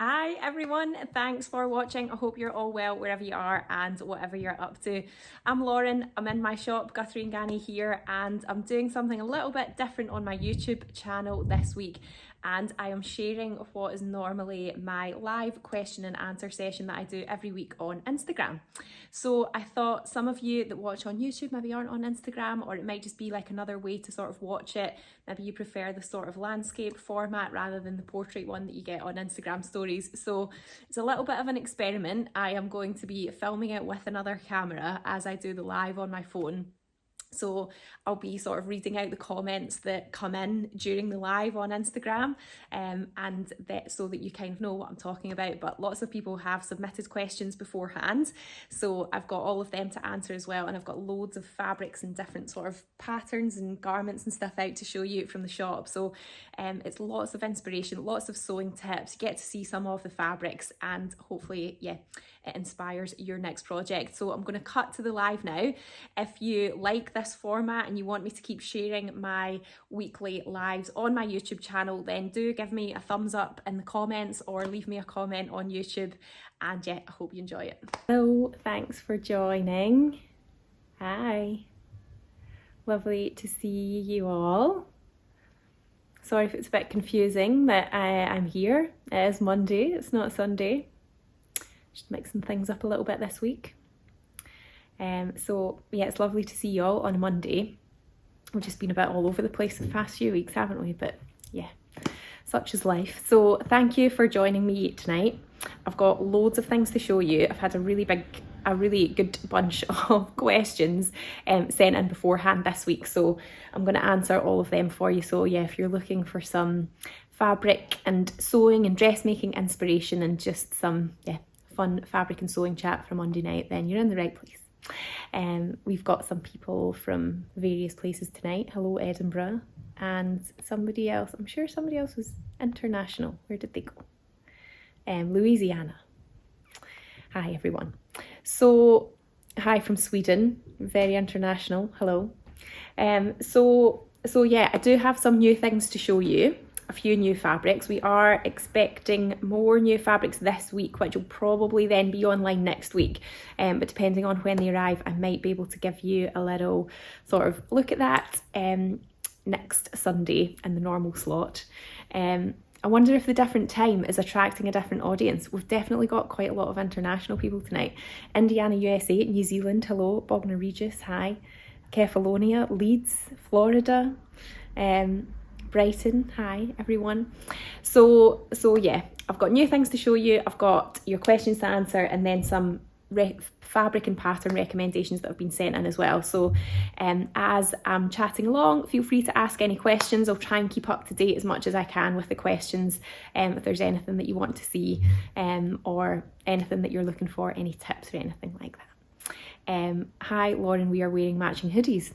Hi everyone, thanks for watching. I hope you're all well wherever you are and whatever you're up to. I'm Lauren, I'm in my shop, Guthrie & Ganny here, and I'm doing something a little bit different on my YouTube channel this week. And I am sharing what is normally my live question and answer session that I do every week on Instagram. So I thought some of you that watch on YouTube maybe aren't on Instagram, or it might just be like another way to sort of watch it. Maybe you prefer the sort of landscape format rather than the portrait one that you get on Instagram stories. So it's a little bit of an experiment. I am going to be filming it with another camera as I do the live on my phone. So I'll be sort of reading out the comments that come in during the live on Instagram, and that so that you kind of know what I'm talking about. But lots of people have submitted questions beforehand, so I've got all of them to answer as well, and I've got loads of fabrics and different sort of patterns and garments and stuff out to show you from the shop. So it's lots of inspiration, lots of sewing tips. You get to see some of the fabrics, and hopefully, yeah, it inspires your next project. So I'm going to cut to the live now. If you like this format and you want me to keep sharing my weekly lives on my YouTube channel, then do give me a thumbs up in the comments or leave me a comment on YouTube. And yeah, I hope you enjoy it. Hello, thanks for joining. Hi. Lovely to see you all. Sorry if it's a bit confusing that I'm here. It is Monday, it's not Sunday. Just mixing things up a little bit this week. So yeah, it's lovely to see you all on a Monday. We've just been a bit all over the place the past few weeks, haven't we? But yeah, such is life. So thank you for joining me tonight. I've got loads of things to show you. I've had a really good bunch of questions sent in beforehand this week, so I'm going to answer all of them for you. So yeah, if you're looking for some fabric and sewing and dressmaking inspiration and just some fun fabric and sewing chat for Monday night, then you're in the right place. We've got some people from various places tonight. Hello Edinburgh, and somebody else, I'm sure somebody else was international. Where did they go? Louisiana. Hi everyone. So hi from Sweden, very international. Hello. So yeah, I do have some new things to show you. A few new fabrics. We are expecting more new fabrics this week, which will probably then be online next week, but depending on when they arrive, I might be able to give you a little sort of look at that next Sunday in the normal slot. I wonder if the different time is attracting a different audience. We've definitely got quite a lot of international people tonight. Indiana, USA, New Zealand, hello. Bognor Regis, hi. Kefalonia, Leeds, Florida, Brighton, hi everyone. So yeah, I've got new things to show you. I've got your questions to answer, and then some fabric and pattern recommendations that have been sent in as well. So as I'm chatting along, feel free to ask any questions. I'll try and keep up to date as much as I can with the questions. If there's anything that you want to see, or anything that you're looking for, any tips or anything like that. Hi Lauren, we are wearing matching hoodies.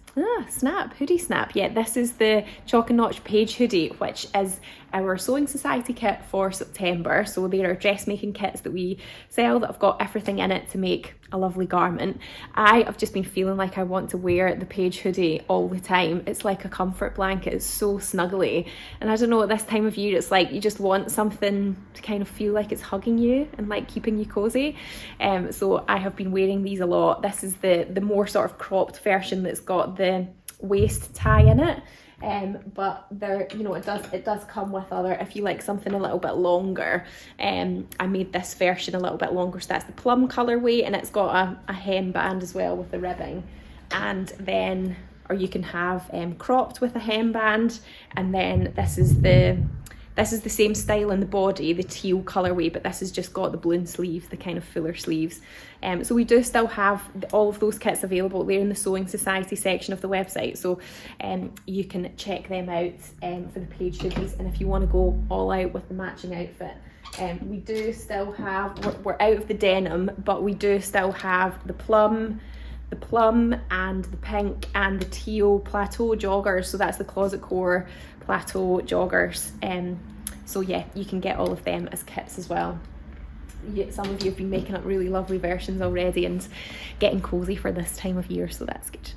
Snap, hoodie snap. Yeah, this is the Chalk and Notch Page hoodie, which is our Sewing Society kit for September. So there are dressmaking kits that we sell that have got everything in it to make a lovely garment. I have just been feeling like I want to wear the Page hoodie all the time. It's like a comfort blanket. It's so snuggly, and I don't know, at this time of year it's like you just want something to kind of feel like it's hugging you and like keeping you cozy. So I have been wearing these a lot. This is the more sort of cropped version that's got the waist tie in it. But there, you know, it does come with other, if you like something a little bit longer. I made this version a little bit longer, so that's the plum colorway, and it's got a hem band as well with the ribbing. And then, or you can have cropped with a hem band, and then this is the same style in the body, the teal colorway, but this has just got the balloon sleeves, the kind of fuller sleeves. So we do still have all of those kits available. They're in the Sewing Society section of the website, so you can check them out for the Page hoodies. And if you want to go all out with the matching outfit, we do still have, we're out of the denim, but we do still have the plum and the pink and the teal plateau joggers. So that's the Closet Core plateau joggers. So yeah, you can get all of them as kits as well. Some of you have been making up really lovely versions already and getting cozy for this time of year, so that's good.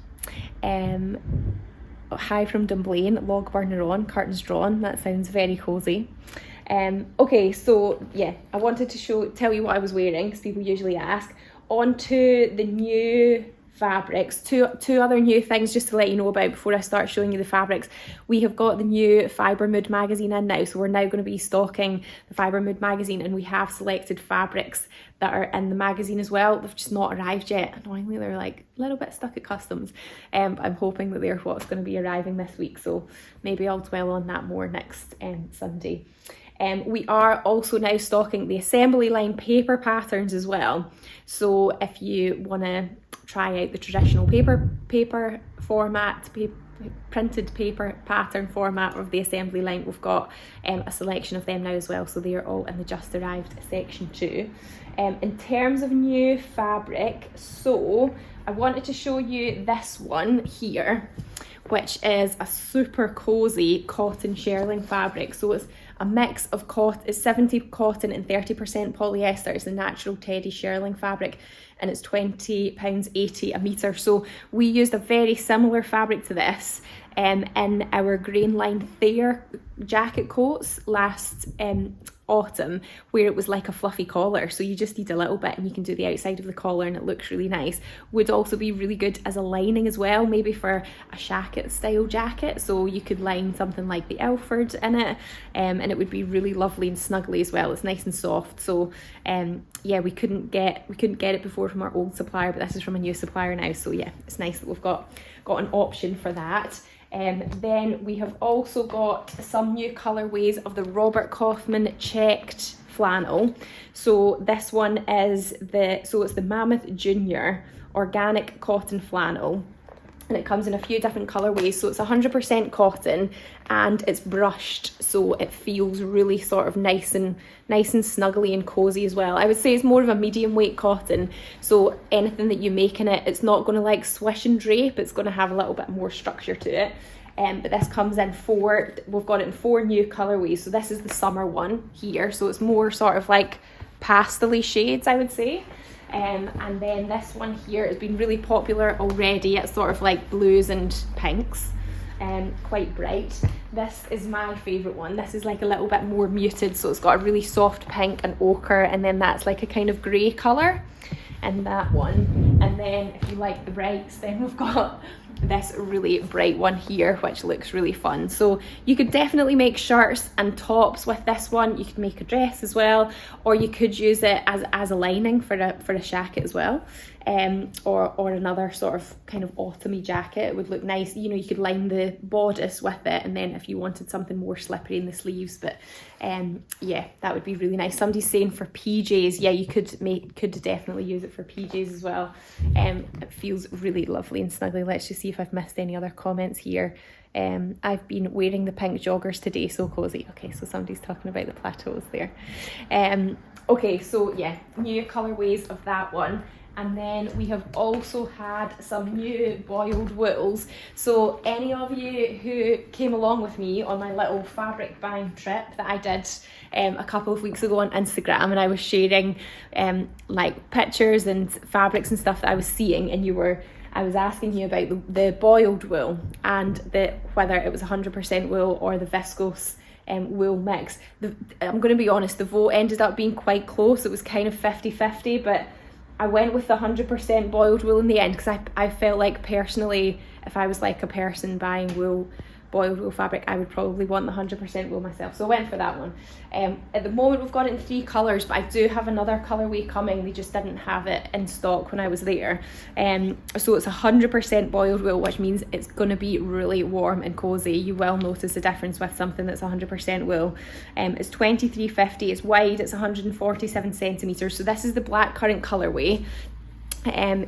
Hi from Dunblane, log burner on, curtains drawn. That sounds very cozy. Okay, so yeah, I wanted to tell you what I was wearing because people usually ask. On to the new fabrics. Two other new things just to let you know about before I start showing you the fabrics. We have got the new Fibre Mood magazine in now, so we're now going to be stocking the Fibre Mood magazine, and we have selected fabrics that are in the magazine as well. They've just not arrived yet. Annoyingly, they're like a little bit stuck at customs. I'm hoping that they're what's going to be arriving this week, so maybe I'll dwell on that more next Sunday. We are also now stocking the assembly line paper patterns as well. So if you want to try out the traditional paper format, printed paper pattern format of the assembly line, we've got a selection of them now as well. So they are all in the just arrived section too. In terms of new fabric, so I wanted to show you this one here, which is a super cozy cotton shearling fabric. So it's a mix of cotton, it's 70 cotton and 30% polyester. It's a natural teddy shearling fabric, and it's £20.80 a metre. So we used a very similar fabric to this in our Grain Line Thayer jacket coats last autumn, where it was like a fluffy collar, so you just need a little bit and you can do the outside of the collar and it looks really nice. Would also be really good as a lining as well, maybe for a shacket style jacket, so you could line something like the Elford in it, and it would be really lovely and snuggly as well. It's nice and soft. So yeah, we couldn't get it before from our old supplier, but this is from a new supplier now, so yeah, it's nice that we've got an option for that. Then we have also got some new colourways of the Robert Kaufman checked flannel. So this one is it's the Mammoth Junior organic cotton flannel, and it comes in a few different colourways. So it's 100% cotton and it's brushed, so it feels really sort of nice and snuggly and cozy as well. I would say it's more of a medium weight cotton, so anything that you make in it, it's not going to like swish and drape, it's going to have a little bit more structure to it. But this comes in we've got it in 4 new colourways. So this is the summer one here, so it's more sort of like pastel-y shades, I would say. And then this one here has been really popular already. It's sort of like blues and pinks, quite bright. This is my favourite one. This is like a little bit more muted, so it's got a really soft pink and ochre, and then that's like a kind of grey colour in that one. And then if you like the brights, then we've got this really bright one here, which looks really fun. So you could definitely make shirts and tops with this one. You could make a dress as well, or you could use it as a lining for a shacket as well, or another sort of kind of autumny jacket. It would look nice. You know, you could line the bodice with it, and then if you wanted something more slippery in the sleeves, but yeah, that would be really nice. Somebody's saying for PJs, yeah, you could definitely use it for PJs as well. It feels really lovely and snuggly. Let's just see if I've missed any other comments here. I've been wearing the pink joggers today, so cozy. Okay, so somebody's talking about the plateaus there. Okay, so yeah, new colourways of that one. And then we have also had some new boiled wools. So any of you who came along with me on my little fabric buying trip that I did a couple of weeks ago on Instagram, and I was sharing like pictures and fabrics and stuff that I was seeing, and I was asking you about the boiled wool and whether it was 100% wool or the viscose wool mix. I'm going to be honest, the vote ended up being quite close. It was kind of 50-50, but I went with the 100% boiled wool in the end because I felt like personally, if I was like a person buying boiled wool fabric, I would probably want the 100% wool myself, so I went for that one. At the moment we've got it in 3 colours, but I do have another colourway coming. They just didn't have it in stock when I was there. So it's 100% boiled wool, which means it's going to be really warm and cozy. You will notice the difference with something that's 100% wool. It's £23.50, it's wide, it's 147 centimetres. So this is the blackcurrant colourway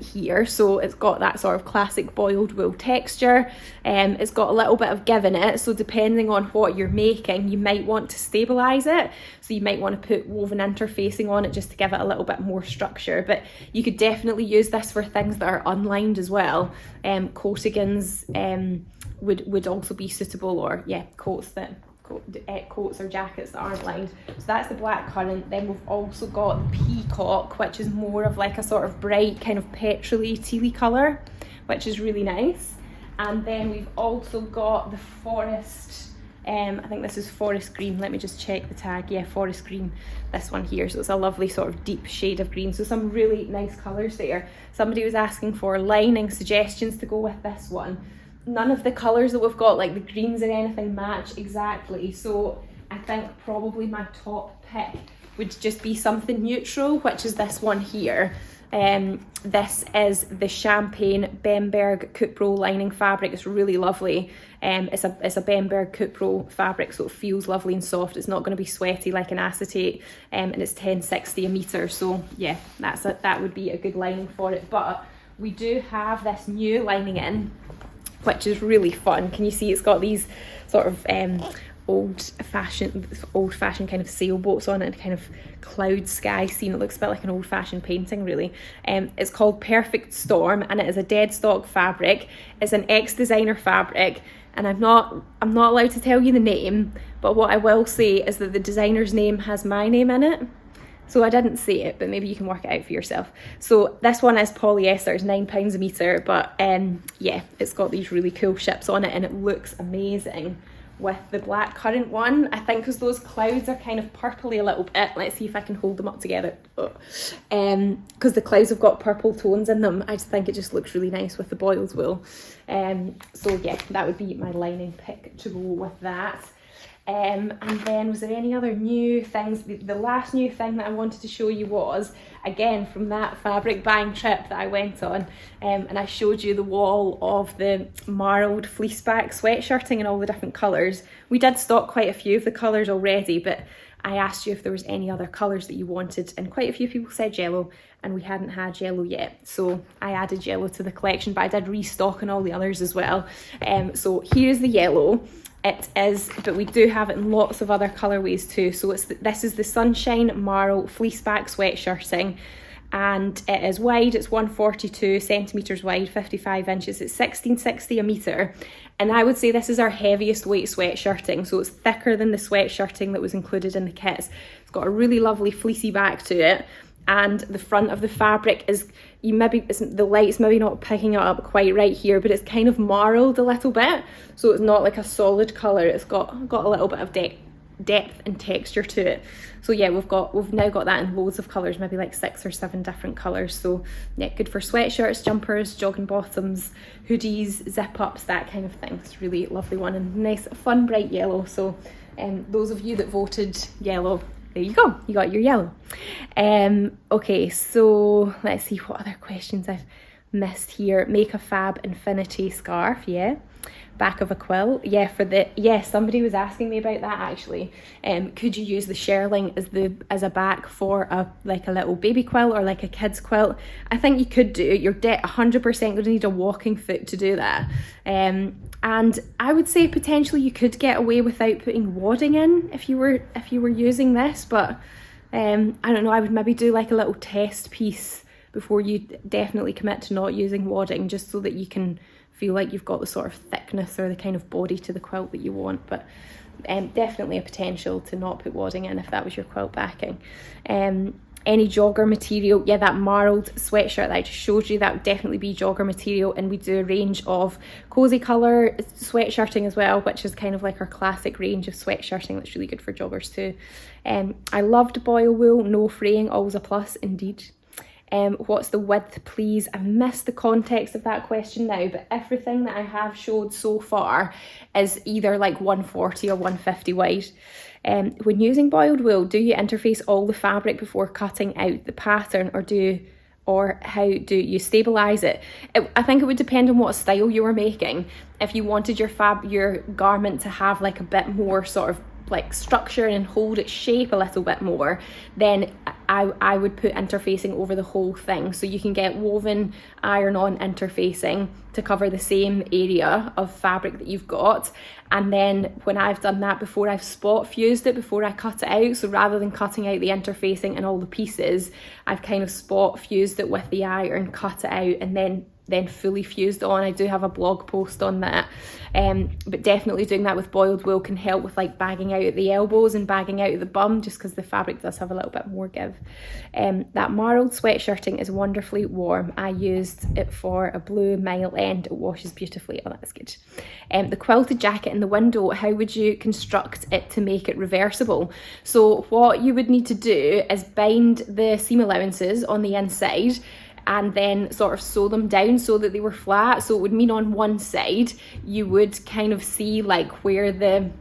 here, so it's got that sort of classic boiled wool texture. It's got a little bit of give in it, so depending on what you're making, you might want to stabilize it, so you might want to put woven interfacing on it just to give it a little bit more structure. But you could definitely use this for things that are unlined as well. Coatigans would also be suitable, or yeah, coats or jackets that aren't lined. So that's the blackcurrant. Then we've also got the peacock, which is more of like a sort of bright kind of petrol-y tealy colour, which is really nice. And then we've also got the forest I think this is forest green. Let me just check the tag. Yeah, forest green, this one here. So it's a lovely sort of deep shade of green. So some really nice colours there. Somebody was asking for lining suggestions to go with this one. None of the colours that we've got, like the greens or anything, match exactly. So I think probably my top pick would just be something neutral, which is this one here. This is the Champagne Bemberg Coupe Pro lining fabric. It's really lovely. It's a Bemberg Coupe Pro fabric, so it feels lovely and soft. It's not going to be sweaty like an acetate, and it's 10.60 a metre. So yeah, that would be a good lining for it. But we do have this new lining in, which is really fun. Can you see it's got these sort of old-fashioned kind of sailboats on it, and kind of cloud sky scene. It looks a bit like an old-fashioned painting, really. It's called Perfect Storm, and it is a dead stock fabric. It's an ex-designer fabric, and I'm not allowed to tell you the name, but what I will say is that the designer's name has my name in it. So I didn't say it, but maybe you can work it out for yourself. So this one is polyester, it's £9 a metre, but yeah, it's got these really cool ships on it, and it looks amazing with the black currant one. I think because those clouds are kind of purpley a little bit. Let's see if I can hold them up together. Because the clouds have got purple tones in them, I just think it just looks really nice with the boiled wool. So yeah, that would be my lining pick to go with that. And then was there any other new things? The last new thing that I wanted to show you was, again, from that fabric buying trip that I went on, and I showed you the wall of the marled fleeceback sweatshirting in all the different colours. We did stock quite a few of the colours already, but I asked you if there was any other colours that you wanted, and quite a few people said yellow, and we hadn't had yellow yet, so I added yellow to the collection, but I did restock on all the others as well. So here's the yellow. It is, but we do have it in lots of other colourways too. So this is the Sunshine Marl Fleeceback Sweatshirting, and it is wide. It's 142 centimetres wide, 55 inches. It's 16.60 a metre, and I would say this is our heaviest weight sweatshirting. So it's thicker than the sweatshirting that was included in the kits. It's got a really lovely fleecy back to it, and the front of the fabric is, the light's maybe not picking it up quite right here, but it's kind of marled a little bit, so it's not like a solid colour. It's got a little bit of depth and texture to it. So yeah, we've now got that in loads of colours, maybe like 6 or 7 different colours. So yeah, good for sweatshirts, jumpers, jogging bottoms, hoodies, zip ups, that kind of thing. It's a really lovely one, and nice fun bright yellow. So those of you that voted yellow, there you go, you got your yellow. Okay, so let's see what other questions I've missed here. Make a fab infinity scarf, yeah. Back of a quilt, yeah, somebody was asking me about that actually. Could you use the shearling as a back for a little baby quilt or like a kid's quilt? I think you could do. You're 100% going to need a walking foot to do that. And I would say potentially you could get away without putting wadding in if you were using this, but I don't know, I would maybe do like a little test piece before you definitely commit to not using wadding, just so that you can feel like you've got the sort of thickness or the kind of body to the quilt that you want. But definitely a potential to not put wadding in if that was your quilt backing. Any jogger material, yeah, that marled sweatshirt that I just showed you, that would definitely be jogger material. And we do a range of cozy colour sweatshirting as well, which is kind of like our classic range of sweatshirting that's really good for joggers too. I loved boil wool, no fraying, always a plus indeed. What's the width, please? I've missed the context of that question now, but everything that I have showed so far is either like 140 or 150 wide. When using boiled wool, do you interface all the fabric before cutting out the pattern, or how do you stabilize it? I think it would depend on what style you were making. If you wanted your garment to have like a bit more sort of like structure and hold its shape a little bit more, then I would put interfacing over the whole thing. So you can get woven iron-on interfacing to cover the same area of fabric that you've got. And then when I've done that, before I've spot fused it, before I cut it out, so rather than cutting out the interfacing and all the pieces, I've kind of spot fused it with the iron, cut it out, and then then fully fused on. I do have a blog post on that, but definitely doing that with boiled wool can help with like bagging out at the elbows and bagging out at the bum, just because the fabric does have a little bit more give. That marled sweatshirting is wonderfully warm. I used it for a blue mile end. It washes beautifully. Oh, that's good. The quilted jacket in the window, how would you construct it to make it reversible? So what you would need to do is bind the seam allowances on the inside and then sort of sew them down so that they were flat. So it would mean on one side you would kind of see like where the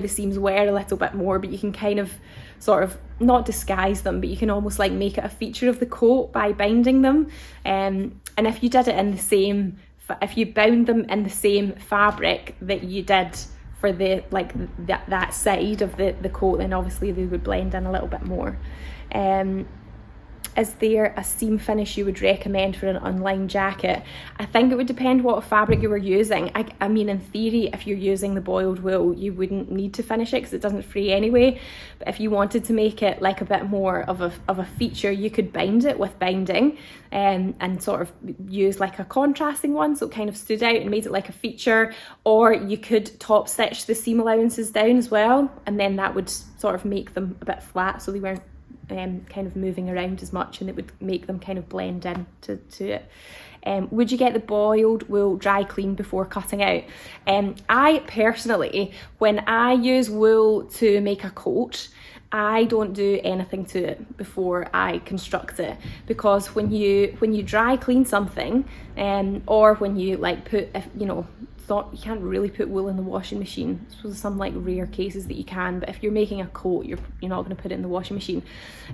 seams were a little bit more, but you can kind of sort of not disguise them, but you can almost like make it a feature of the coat by binding them. And if you did it in the same, if you bound them in the same fabric that you did for the like that side of the coat, then obviously they would blend in a little bit more. Is there a seam finish you would recommend for an unlined jacket? I think it would depend what fabric you were using. I mean, in theory, if you're using the boiled wool, you wouldn't need to finish it because it doesn't fray anyway. But if you wanted to make it like a bit more of a feature, you could bind it with binding and sort of use like a contrasting one so it kind of stood out and made it like a feature. Or you could top stitch the seam allowances down as well, and then that would sort of make them a bit flat so they weren't kind of moving around as much, and it would make them kind of blend in to it. Would you get the boiled wool dry clean before cutting out? I personally, when I use wool to make a coat, I don't do anything to it before I construct it, because when you dry clean something, or when you like put, you can't really put wool in the washing machine. So there's some like rare cases that you can, but if you're making a coat, you're not going to put it in the washing machine.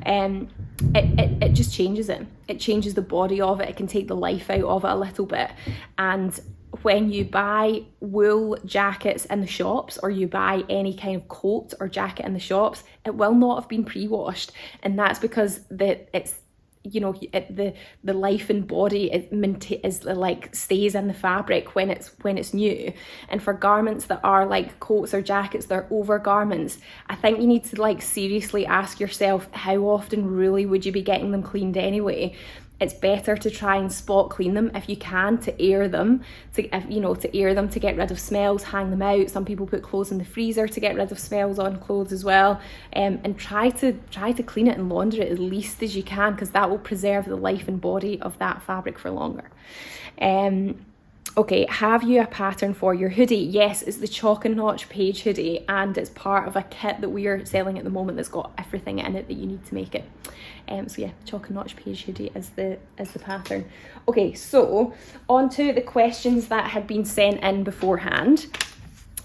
It just changes it. It changes the body of it. It can take the life out of it a little bit. And when you buy wool jackets in the shops, or you buy any kind of coat or jacket in the shops, it will not have been pre-washed, and that's because it's the life and body is like stays in the fabric when it's new. And for garments that are like coats or jackets, they're over garments, I think you need to like seriously ask yourself, how often really would you be getting them cleaned anyway? It's better to try and spot clean them if you can, to air them, to get rid of smells, hang them out. Some people put clothes in the freezer to get rid of smells on clothes as well. And try to clean it and launder it as least as you can, because that will preserve the life and body of that fabric for longer. Okay, have you a pattern for your hoodie? Yes, it's the Chalk and Notch page hoodie, and it's part of a kit that we are selling at the moment that's got everything in it that you need to make it. So yeah, Chalk and Notch page hoodie is the pattern. Okay, so on to the questions that had been sent in beforehand.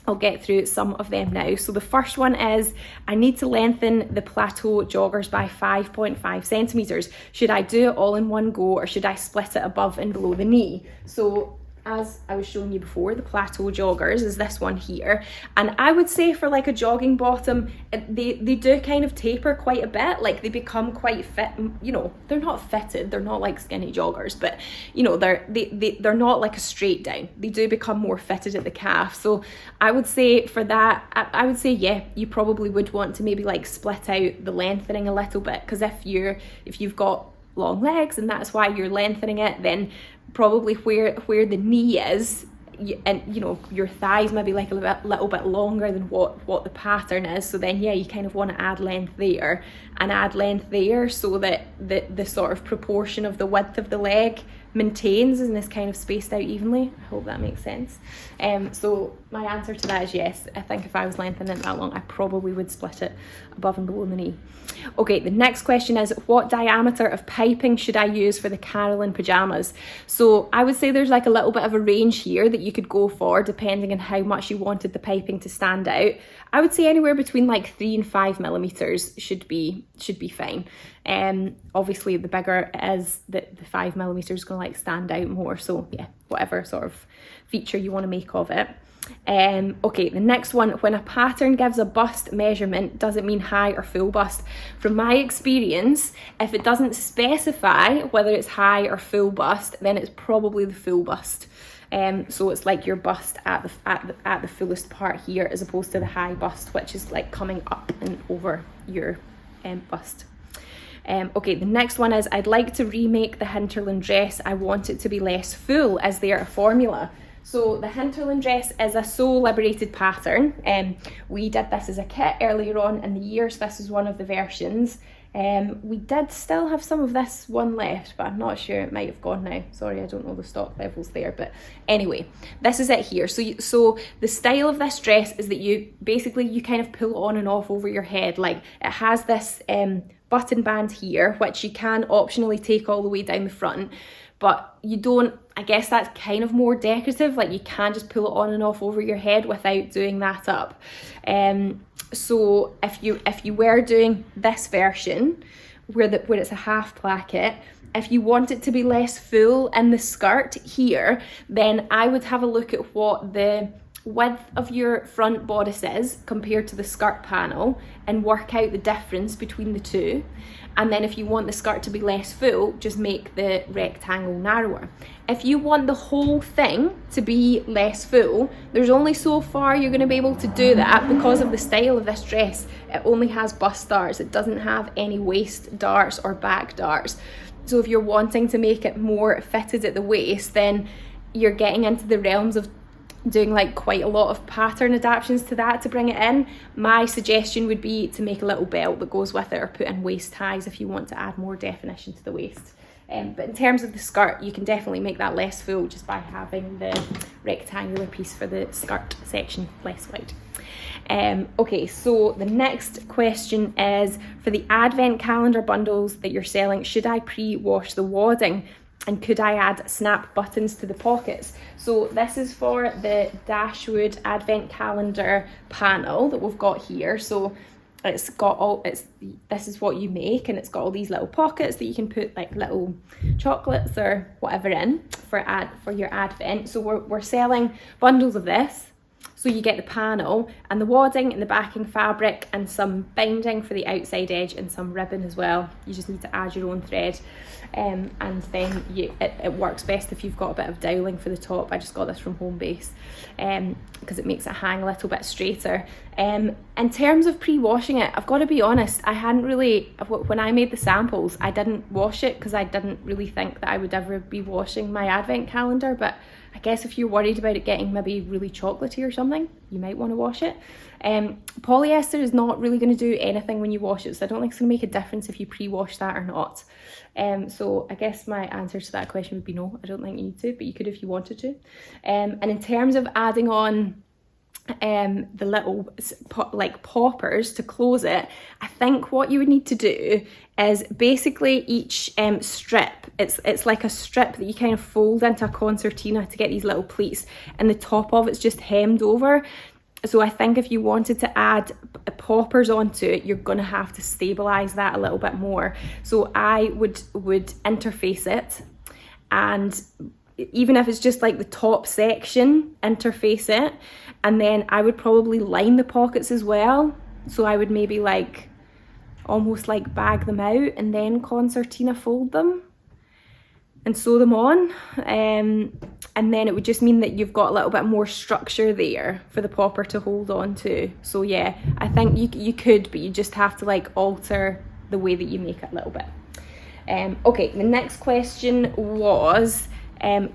I'll get through some of them now. So the first one is, I need to lengthen the plateau joggers by 5.5 centimeters. Should I do it all in one go, or should I split it above and below the knee? So as I was showing you before, the plateau joggers is this one here, and I would say for like a jogging bottom, they do kind of taper quite a bit. Like they become quite fit, they're not fitted, they're not like skinny joggers, but they're not like a straight down. They do become more fitted at the calf. So I would say for that, I would say yeah, you probably would want to maybe like split out the lengthening a little bit, because if you've got long legs and that's why you're lengthening it, then probably where the knee is, and your thighs maybe like a little bit longer than what the pattern is. So then yeah, you kind of want to add length there and add length there, so that the sort of proportion of the width of the leg maintains and is kind of spaced out evenly. I hope that makes sense. So my answer to that is yes. I think if I was lengthening it that long, I probably would split it above and below the knee. Okay, the next question is, what diameter of piping should I use for the Carolyn pyjamas? So I would say there's like a little bit of a range here that you could go for depending on how much you wanted the piping to stand out. I would say anywhere between like 3 and 5 millimeters should be fine. Obviously the bigger it is, the 5 millimeters is going to like stand out more. So yeah, whatever sort of feature you want to make of it. Okay, the next one, when a pattern gives a bust measurement, does it mean high or full bust? From my experience, if it doesn't specify whether it's high or full bust, then it's probably the full bust. So it's like your bust at the fullest part here, as opposed to the high bust, which is like coming up and over your bust. Okay, the next one is, I'd like to remake the hinterland dress. I want it to be less full. Is there a formula? So the hinterland dress is a sew liberated pattern. We did this as a kit earlier on in the year, so this is one of the versions. We did still have some of this one left, but I'm not sure, it might have gone now. Sorry, I don't know the stock levels there, but anyway, this is it here. So the style of this dress is that you kind of pull on and off over your head. Like, it has this button band here, which you can optionally take all the way down the front, but you don't, I guess that's kind of more decorative. Like, you can just pull it on and off over your head without doing that up. So if you were doing this version where it's a half placket, if you want it to be less full in the skirt here, then I would have a look at what the width of your front bodice is compared to the skirt panel and work out the difference between the two. And then if you want the skirt to be less full, just make the rectangle narrower. If you want the whole thing to be less full, there's only so far you're going to be able to do that because of the style of this dress. It only has bust darts. It doesn't have any waist darts or back darts. So if you're wanting to make it more fitted at the waist, then you're getting into the realms of doing like quite a lot of pattern adaptations to that to bring it in. My suggestion would be to make a little belt that goes with it, or put in waist ties if you want to add more definition to the waist. But in terms of the skirt, you can definitely make that less full just by having the rectangular piece for the skirt section less wide. Okay, so the next question is, for the advent calendar bundles that you're selling, should I pre-wash the wadding? And could I add snap buttons to the pockets? So this is for the Dashwood advent calendar panel that we've got here. So it's got this is what you make, and it's got all these little pockets that you can put like little chocolates or whatever in for your advent. So we're selling bundles of this. So you get the panel and the wadding and the backing fabric and some binding for the outside edge and some ribbon as well. You just need to add your own thread. And then it works best if you've got a bit of doweling for the top. I just got this from Homebase because it makes it hang a little bit straighter. In terms of pre-washing it, I've got to be honest, I hadn't really, when I made the samples, I didn't wash it because I didn't really think that I would ever be washing my advent calendar. But I guess if you're worried about it getting maybe really chocolatey or something, you might want to wash it. Polyester is not really going to do anything when you wash it, so I don't think it's going to make a difference if you pre-wash that or not. So I guess my answer to that question would be no, I don't think you need to, but you could if you wanted to. And in terms of adding on the little like poppers to close it, I think what you would need to do is basically each strip, it's like a strip that you kind of fold into a concertina to get these little pleats, and the top of it's just hemmed over. So I think if you wanted to add poppers onto it, you're going to have to stabilize that a little bit more. So I would interface it, and even if it's just like the top section, interface it, and then I would probably line the pockets as well. So I would maybe like almost like bag them out and then concertina fold them and sew them on, and then it would just mean that you've got a little bit more structure there for the popper to hold on to. So yeah, I think you could, but you just have to like alter the way that you make it a little bit. Okay, the next question was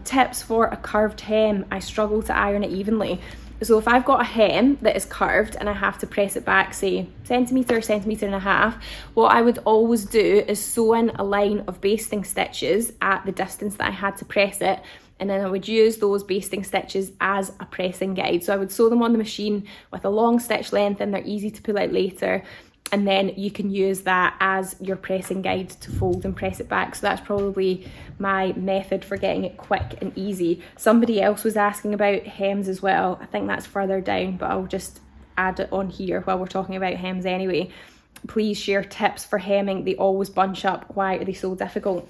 tips for a curved hem. I struggle to iron it evenly. So if I've got a hem that is curved and I have to press it back, say centimetre, centimetre and a half, what I would always do is sew in a line of basting stitches at the distance that I had to press it, and then I would use those basting stitches as a pressing guide. So I would sew them on the machine with a long stitch length, and they're easy to pull out later, and then you can use that as your pressing guide to fold and press it back. So that's probably my method for getting it quick and easy. Somebody else was asking about hems as well. I think that's further down, but I'll just add it on here while we're talking about hems anyway. Please share tips for hemming. They always bunch up. Why are they so difficult?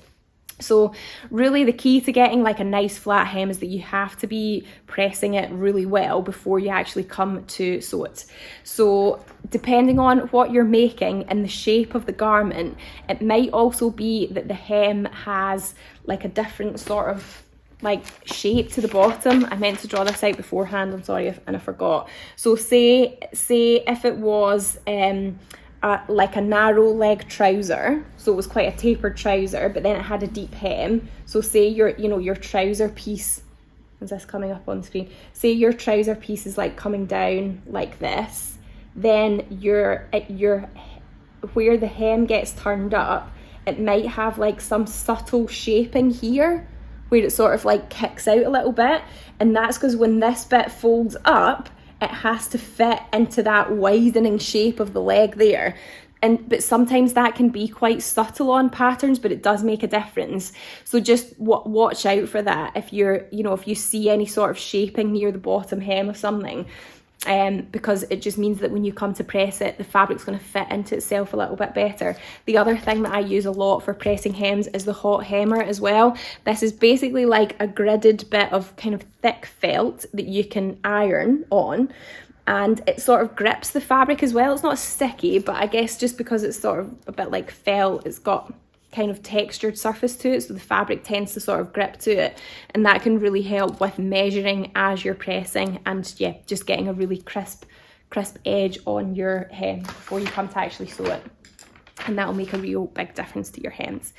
So really the key to getting like a nice flat hem is that you have to be pressing it really well before you actually come to sew it. So depending on what you're making and the shape of the garment, it might also be that the hem has like a different sort of like shape to the bottom. I meant to draw this out beforehand, I'm sorry, and I forgot. So say if it was a like a narrow leg trouser, so it was quite a tapered trouser, but then it had a deep hem. So say your trouser piece, is this coming up on screen? Say your trouser piece is like coming down like this, then your where the hem gets turned up, it might have like some subtle shaping here where it sort of like kicks out a little bit, and that's because when this bit folds up, it has to fit into that widening shape of the leg there. But sometimes that can be quite subtle on patterns, but it does make a difference. So just watch out for that if if you see any sort of shaping near the bottom hem of something, because it just means that when you come to press it, the fabric's going to fit into itself a little bit better. The other thing that I use a lot for pressing hems is the hot hemmer as well. This is basically like a gridded bit of kind of thick felt that you can iron on, and it sort of grips the fabric as well. It's not sticky, but I guess just because it's sort of a bit like felt, it's got kind of textured surface to it, so the fabric tends to sort of grip to it, and that can really help with measuring as you're pressing, and yeah, just getting a really crisp edge on your hem before you come to actually sew it, and that'll make a real big difference to your hems.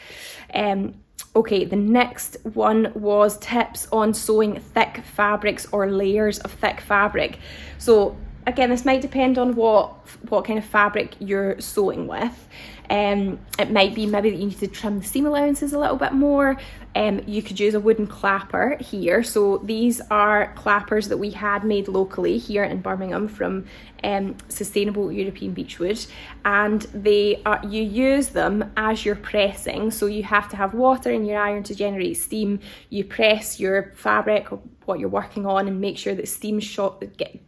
Okay, the next one was tips on sewing thick fabrics or layers of thick fabric. So again, this might depend on what kind of fabric you're sewing with. It might be maybe that you need to trim the seam allowances a little bit more. You could use a wooden clapper here. So these are clappers that we had made locally here in Birmingham from Sustainable European Beechwood, and you use them as you're pressing. So you have to have water in your iron to generate steam. You press your fabric or what you're working on and make sure that steam's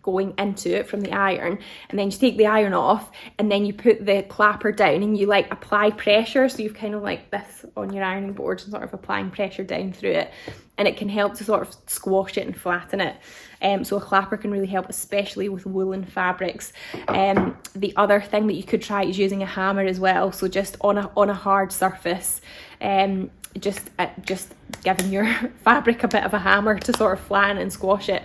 going into it from the iron, and then you take the iron off, and then you put the clapper down and you like apply pressure. So you've kind of like this on your ironing board and sort of applying pressure down through it, and it can help to sort of squash it and flatten it. So a clapper can really help, especially with woolen fabrics. The other thing that you could try is using a hammer as well. So just on a hard surface, just giving your fabric a bit of a hammer to sort of flatten and squash it.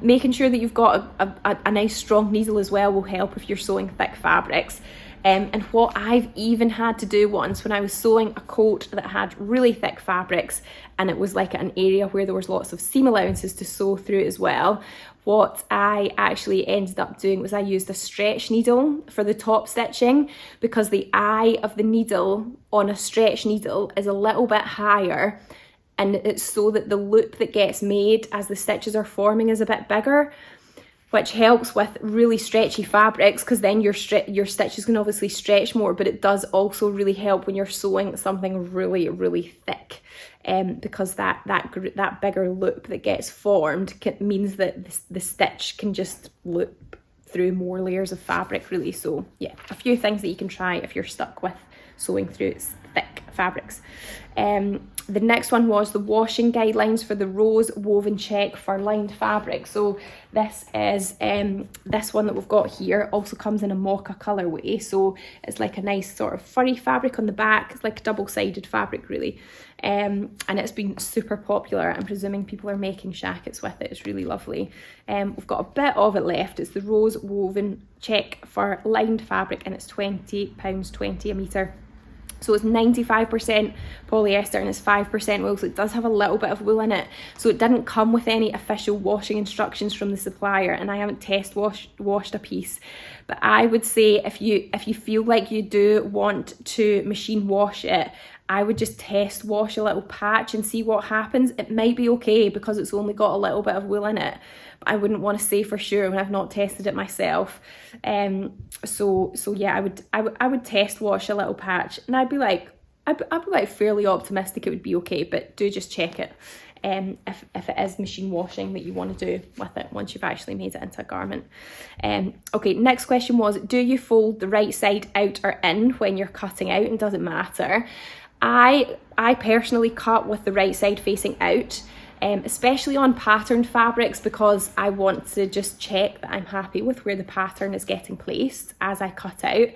Making sure that you've got a nice strong needle as well will help if you're sewing thick fabrics. And what I've even had to do once when I was sewing a coat that had really thick fabrics, and it was like an area where there was lots of seam allowances to sew through as well, what I actually ended up doing was I used a stretch needle for the top stitching, because the eye of the needle on a stretch needle is a little bit higher, and it's so that the loop that gets made as the stitches are forming is a bit bigger, which helps with really stretchy fabrics, because then your stitches can obviously stretch more, but it does also really help when you're sewing something really, really thick, because that bigger loop that gets formed means that the stitch can just loop through more layers of fabric, really. So yeah, a few things that you can try if you're stuck with sewing through thick fabrics. The next one was the washing guidelines for the rose woven check for lined fabric. So this is this one that we've got here also comes in a mocha colorway, so it's like a nice sort of furry fabric on the back. It's like double-sided fabric really, and it's been super popular. I'm presuming people are making shackets with it. It's really lovely. We've got a bit of it left. It's the rose woven check for lined fabric, and it's £20.20 a metre. So it's 95% polyester and it's 5% wool, so it does have a little bit of wool in it. So it didn't come with any official washing instructions from the supplier, and I haven't test washed a piece. But I would say if you feel like you do want to machine wash it, I would just test wash a little patch and see what happens. It might be okay because it's only got a little bit of wool in it, but I wouldn't want to say for sure when I've not tested it myself. So yeah, I would test wash a little patch, and I'd be like fairly optimistic it would be okay, but do just check it if it is machine washing that you want to do with it once you've actually made it into a garment. Okay, next question was, do you fold the right side out or in when you're cutting out, and does it matter? I personally cut with the right side facing out, especially on patterned fabrics, because I want to just check that I'm happy with where the pattern is getting placed as I cut out.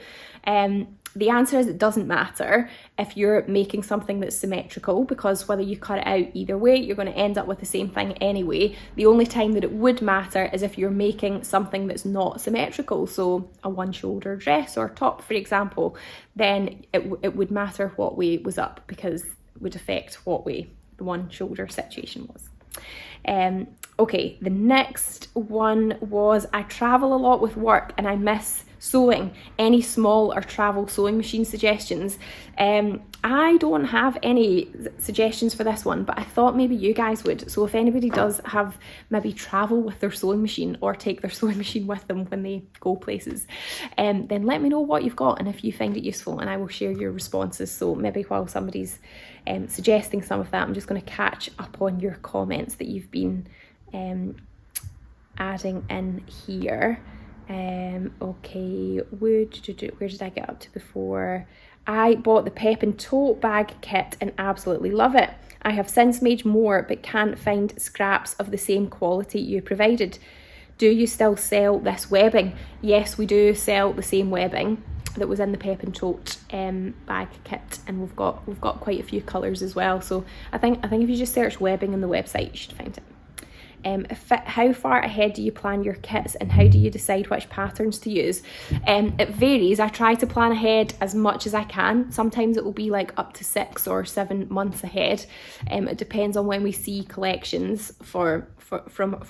The answer is it doesn't matter if you're making something that's symmetrical, because whether you cut it out either way, you're going to end up with the same thing anyway. The only time that it would matter is if you're making something that's not symmetrical, so a one-shoulder dress or top, for example, then it would matter what way was up, because it would affect what way the one-shoulder situation was. Okay, the next one was, I travel a lot with work and I miss sewing. Any small or travel sewing machine suggestions? I don't have any suggestions for this one, but I thought maybe you guys would. So if anybody does have maybe travel with their sewing machine or take their sewing machine with them when they go places, then let me know what you've got and if you find it useful, and I will share your responses. So maybe while somebody's suggesting some of that, I'm just going to catch up on your comments that you've been adding in here. Okay, where did I get up to before? I bought the Pep and Tote bag kit and absolutely love it. I have since made more but can't find scraps of the same quality you provided. Do you still sell this webbing? Yes, we do sell the same webbing that was in the Pep and Tote bag kit, and we've got quite a few colours as well. So I think if you just search webbing on the website, you should find it. How far ahead do you plan your kits, and how do you decide which patterns to use? It varies. I try to plan ahead as much as I can. Sometimes it will be like up to 6 or 7 months ahead. It depends on when we see collections from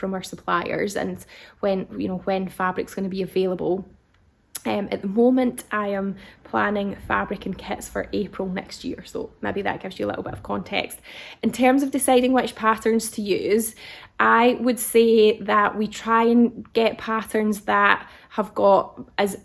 our suppliers, and when fabric's going to be available. At the moment, I am planning fabric and kits for April next year, so maybe that gives you a little bit of context. In terms of deciding which patterns to use, I would say that we try and get patterns that have got as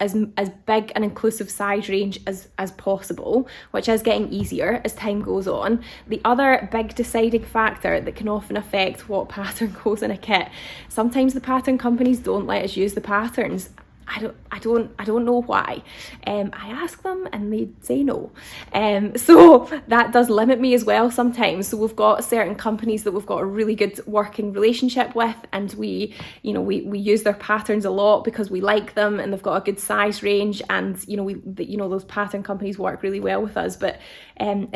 big an inclusive size range as possible, which is getting easier as time goes on. The other big deciding factor that can often affect what pattern goes in a kit, sometimes the pattern companies don't let us use the patterns. I don't know why. I ask them and they say no. So that does limit me as well sometimes. So we've got certain companies that we've got a really good working relationship with, and we use their patterns a lot because we like them and they've got a good size range, and those pattern companies work really well with us. But I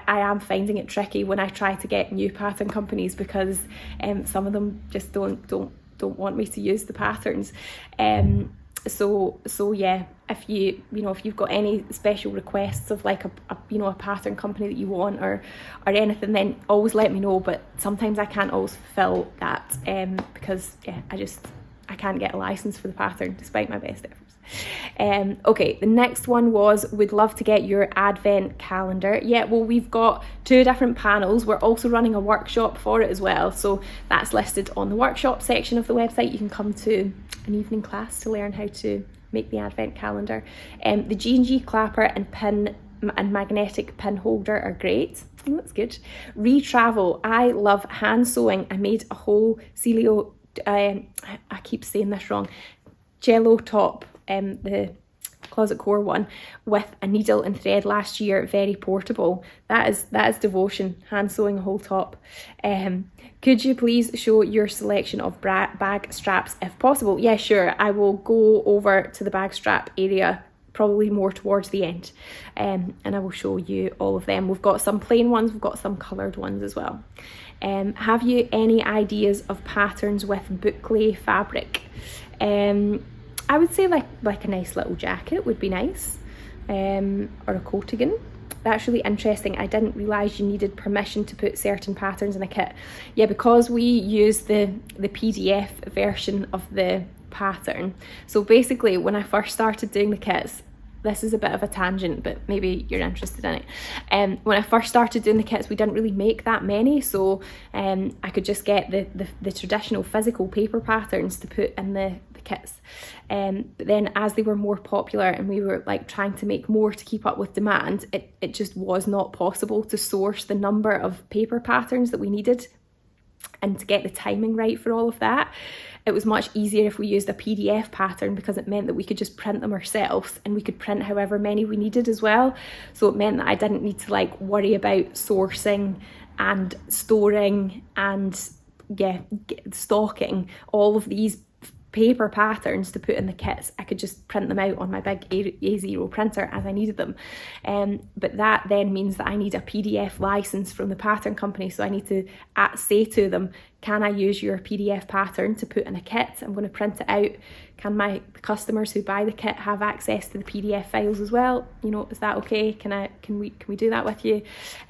am finding it tricky when I try to get new pattern companies, because some of them just don't want me to use the patterns. So yeah, if you've got any special requests of like a pattern company that you want or anything, then always let me know. But sometimes I can't always fulfill that because I can't get a license for the pattern despite my best efforts. Okay, the next one was, would love to get your advent calendar. Yeah, well, we've got 2 different panels. We're also running a workshop for it as well, so that's listed on the workshop section of the website. You can come to an evening class to learn how to make the advent calendar. The G&G clapper and pin and magnetic pin holder are great. Oh, that's good. Retravel, I love hand sewing. I made a whole Celio, I keep saying this wrong, cello top, the closet core one, with a needle and thread last year. Very portable. That is devotion, hand sewing a whole top. Could you please show your selection of bag straps if possible? Yeah, sure. I will go over to the bag strap area probably more towards the end, and I will show you all of them. We've got some plain ones, we've got some coloured ones as well. Have you any ideas of patterns with boucle fabric? I would say like a nice little jacket would be nice, or a coatigan. That's really interesting. I didn't realise you needed permission to put certain patterns in a kit. Yeah, because we use the PDF version of the pattern. So basically, when I first started doing the kits, this is a bit of a tangent, but maybe you're interested in it. When I first started doing the kits, we didn't really make that many, so I could just get the traditional physical paper patterns to put in the kits. But then as they were more popular and we were like trying to make more to keep up with demand, it just was not possible to source the number of paper patterns that we needed and to get the timing right for all of that. It was much easier if we used a PDF pattern, because it meant that we could just print them ourselves and we could print however many we needed as well. So it meant that I didn't need to like worry about sourcing and storing and stocking all of these paper patterns to put in the kits, I could just print them out on my big A0 printer as I needed them. But that then means that I need a PDF license from the pattern company. So I need to say to them, can I use your PDF pattern to put in a kit? I'm going to print it out. Can my customers who buy the kit have access to the PDF files as well? You know, is that okay? Can we do that with you?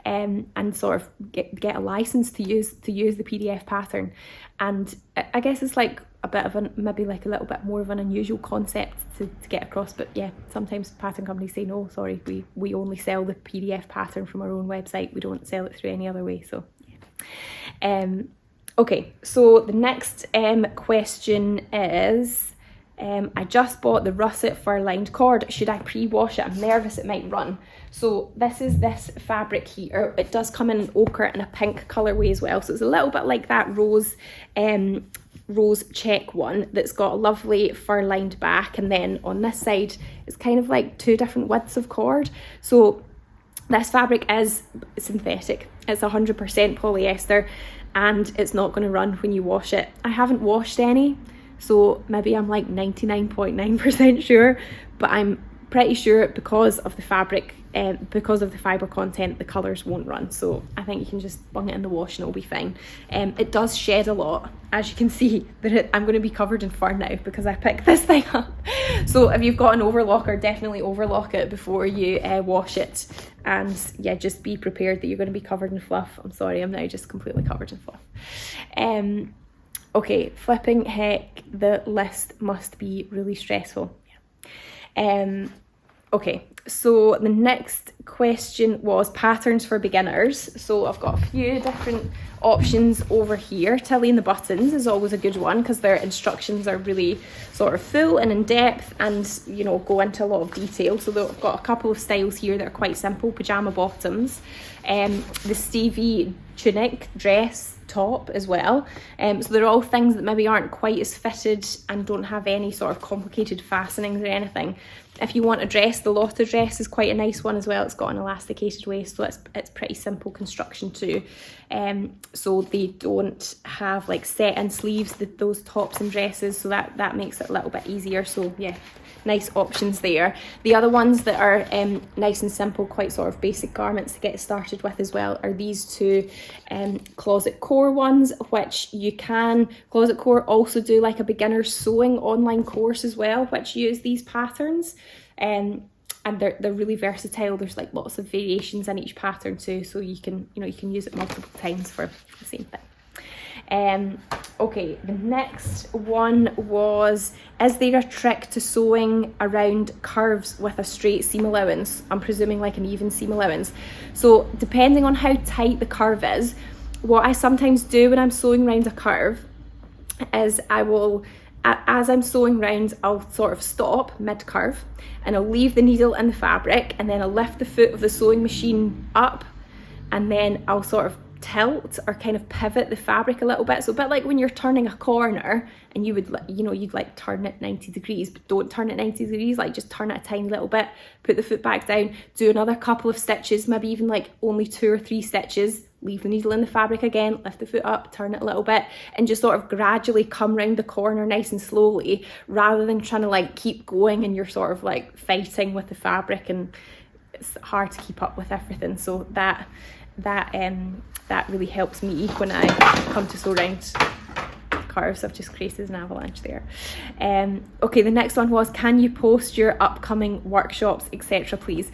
And sort of get a license to use the PDF pattern. And I guess it's like a bit of maybe like a little bit more of an unusual concept to get across, but yeah, sometimes pattern companies say no, sorry, we only sell the PDF pattern from our own website, we don't sell it through any other way. So yeah. Okay, so the next question is, I just bought the russet fur lined cord. Should I pre-wash it? I'm nervous it might run. So this is this fabric here. It does come in an ochre and a pink colourway as well. So it's a little bit like that rose check one that's got a lovely fur lined back. And then on this side, it's kind of like two different widths of cord. So this fabric is synthetic. It's 100% polyester and it's not going to run when you wash it. I haven't washed any. So maybe I'm like 99.9% sure, but I'm pretty sure because of the fabric, because of the fibre content, the colours won't run. So I think you can just bung it in the wash and it'll be fine. It does shed a lot. As you can see, I'm going to be covered in fur now because I picked this thing up. So if you've got an overlocker, definitely overlock it before you wash it. And yeah, just be prepared that you're going to be covered in fluff. I'm sorry, I'm now just completely covered in fluff. Okay, flipping heck, the list must be really stressful. Okay, so the next question was patterns for beginners. So I've got a few different options over here. Tilly and the buttons is always a good one because their instructions are really sort of full and in depth and, you know, go into a lot of detail. So they've got a couple of styles here that are quite simple, pajama bottoms, the Stevie tunic dress top as well. So they're all things that maybe aren't quite as fitted and don't have any sort of complicated fastenings or anything. If you want a dress, the Lotta dress is quite a nice one as well. It's got an elasticated waist, so it's pretty simple construction too. So they don't have like set-in sleeves, those tops and dresses, so that makes it a little bit easier. So yeah, nice options there. The other ones that are nice and simple, quite sort of basic garments to get started with as well, are these two closet core ones, which you can, Closet Core also do like a beginner sewing online course as well, which use these patterns. And they're really versatile. There's like lots of variations in each pattern too, so you can use it multiple times for the same thing. Okay, the next one was, is there a trick to sewing around curves with a straight seam allowance? I'm presuming like an even seam allowance. So depending on how tight the curve is, what I sometimes do when I'm sewing around a curve is I will, as I'm sewing round, I'll sort of stop mid-curve and I'll leave the needle in the fabric, and then I'll lift the foot of the sewing machine up, and then I'll sort of tilt or kind of pivot the fabric a little bit. So a bit like when you're turning a corner and you would, you'd like turn it 90 degrees, but don't turn it 90 degrees, like just turn it a tiny little bit, put the foot back down, do another couple of stitches, maybe even like only 2 or 3 stitches, leave the needle in the fabric again, lift the foot up, turn it a little bit, and just sort of gradually come round the corner nice and slowly, rather than trying to like keep going and you're sort of like fighting with the fabric and it's hard to keep up with everything. So that really helps me when I come to sew round curves. I've just created an avalanche there. Okay, the next one was, can you post your upcoming workshops, etc., please?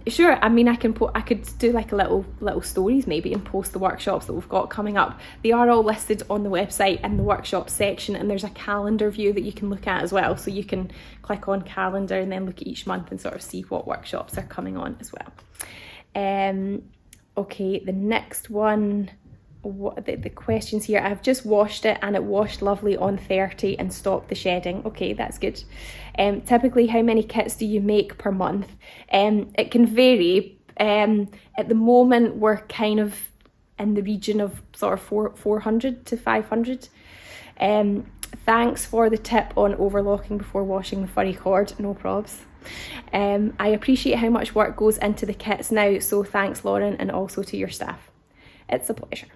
Sure. I mean, I could do like a little stories maybe and post the workshops that we've got coming up. They are all listed on the website in the workshop section, and there's a calendar view that you can look at as well. So you can click on calendar and then look at each month and sort of see what workshops are coming on as well. Okay, the next one, the questions here, I've just washed it and it washed lovely on 30 and stopped the shedding. Okay, that's good. Typically, how many kits do you make per month? It can vary. At the moment, we're kind of in the region of sort of 400 to 500. Thanks for the tip on overlocking before washing the furry cord, no probs. I appreciate how much work goes into the kits now, so thanks Lauren, and also to your staff. It's a pleasure.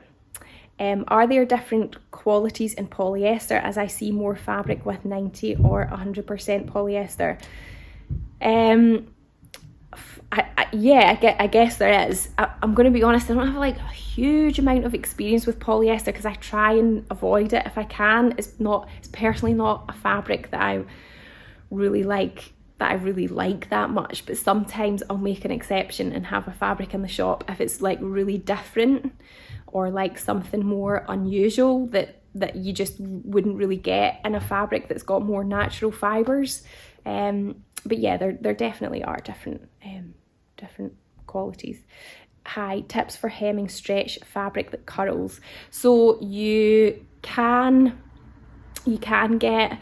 Are there different qualities in polyester, as I see more fabric with 90 or 100% polyester? I guess there is. I'm going to be honest, I don't have like a huge amount of experience with polyester because I try and avoid it if I can. It's personally not a fabric that I really like that much, but sometimes I'll make an exception and have a fabric in the shop if it's like really different or like something more unusual that you just wouldn't really get in a fabric that's got more natural fibres. But yeah, there definitely are different qualities. Hi, tips for hemming stretch fabric that curls. So you can get